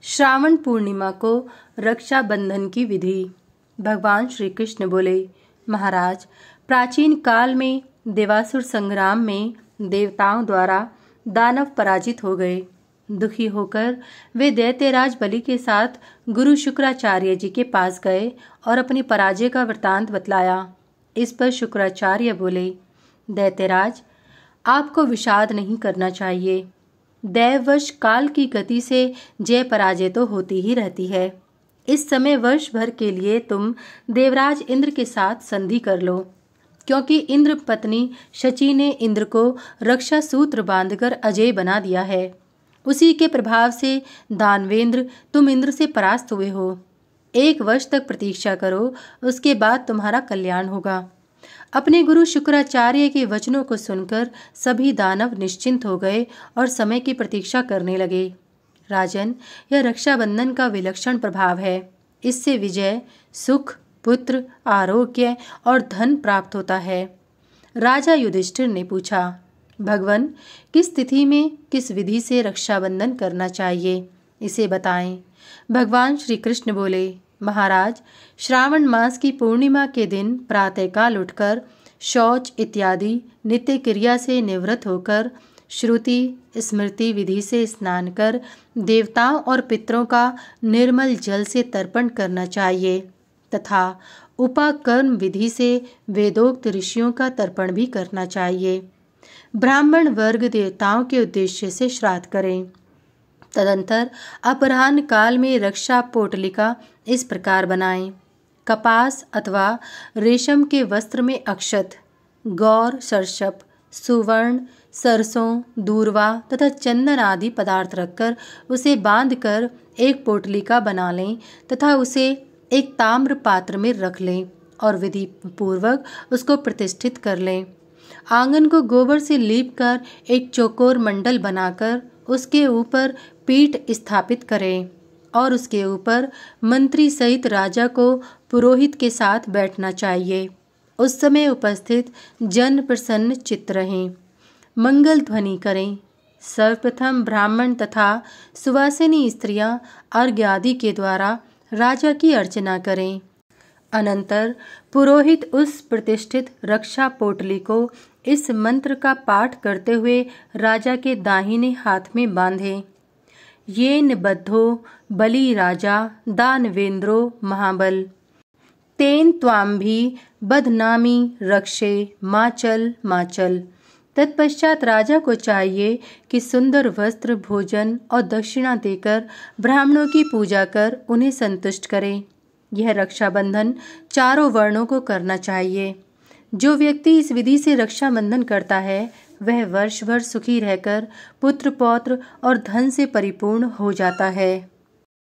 श्रावण पूर्णिमा को रक्षाबंधन की विधि। भगवान श्री कृष्ण बोले, महाराज, प्राचीन काल में देवासुर संग्राम में देवताओं द्वारा दानव पराजित हो गए। दुखी होकर वे दैत्यराज बलि के साथ गुरु शुक्राचार्य जी के पास गए और अपनी पराजय का वृतांत बतलाया। इस पर शुक्राचार्य बोले, दैत्यराज, आपको विषाद नहीं करना चाहिए। दैववश काल की गति से जय पराजय तो होती ही रहती है। इस समय वर्ष भर के लिए तुम देवराज इंद्र के साथ संधि कर लो, क्योंकि इंद्र पत्नी शची ने इंद्र को रक्षा सूत्र बांधकर अजय बना दिया है। उसी के प्रभाव से दानवेंद्र तुम इंद्र से परास्त हुए हो। 1 वर्ष तक प्रतीक्षा करो, उसके बाद तुम्हारा कल्याण होगा। अपने गुरु शुक्राचार्य के वचनों को सुनकर सभी दानव निश्चिंत हो गए और समय की प्रतीक्षा करने लगे। राजन, यह रक्षाबंधन का विलक्षण प्रभाव है। इससे विजय, सुख, पुत्र, आरोग्य और धन प्राप्त होता है। राजा युधिष्ठिर ने पूछा, भगवन, किस तिथि में किस विधि से रक्षाबंधन करना चाहिए, इसे बताएं। भगवान श्री कृष्ण बोले, महाराज, श्रावण मास की पूर्णिमा के दिन प्रातःकाल उठकर शौच इत्यादि नित्य क्रिया से निवृत्त होकर श्रुति स्मृति विधि से स्नान कर देवताओं और पितरों का निर्मल जल से तर्पण करना चाहिए तथा उपाकर्म विधि से वेदोक्त ऋषियों का तर्पण भी करना चाहिए। ब्राह्मण वर्ग देवताओं के उद्देश्य से श्राद्ध करें। तदंतर अपराह्न काल में रक्षा पोटलिका इस प्रकार बनाएं। कपास अथवा रेशम के वस्त्र में अक्षत, गौर, सरसप, सुवर्ण, सरसों, दूर्वा तथा चंदन आदि पदार्थ रखकर उसे बांधकर एक पोटलिका बना लें तथा उसे एक ताम्र पात्र में रख लें और विधि पूर्वक उसको प्रतिष्ठित कर लें। आंगन को गोबर से लीपकर एक चौकोर मंडल बनाकर उसके ऊपर पीठ स्थापित करें और उसके ऊपर मंत्री सहित राजा को पुरोहित के साथ बैठना चाहिए। उस समय उपस्थित जन प्रसन्न चित्त रहें, मंगल ध्वनि करें। सर्वप्रथम ब्राह्मण तथा सुवासिनी स्त्रियां अर्घ्य आदि के द्वारा राजा की अर्चना करें। अनंतर पुरोहित उस प्रतिष्ठित रक्षा पोटली को इस मंत्र का पाठ करते हुए राजा के दाहिने हाथ में बांधे। येन बद्धो बलि राजा दानवेंद्रो महाबल, तेन त्वाम्भी बदनामी रक्षे माचल माचल। तत्पश्चात राजा को चाहिए कि सुंदर वस्त्र, भोजन और दक्षिणा देकर ब्राह्मणों की पूजा कर उन्हें संतुष्ट करें। यह रक्षाबंधन चारों वर्णों को करना चाहिए। जो व्यक्ति इस विधि से रक्षाबंधन करता है वह वर्ष भर सुखी रहकर पुत्र, पौत्र और धन से परिपूर्ण हो जाता है।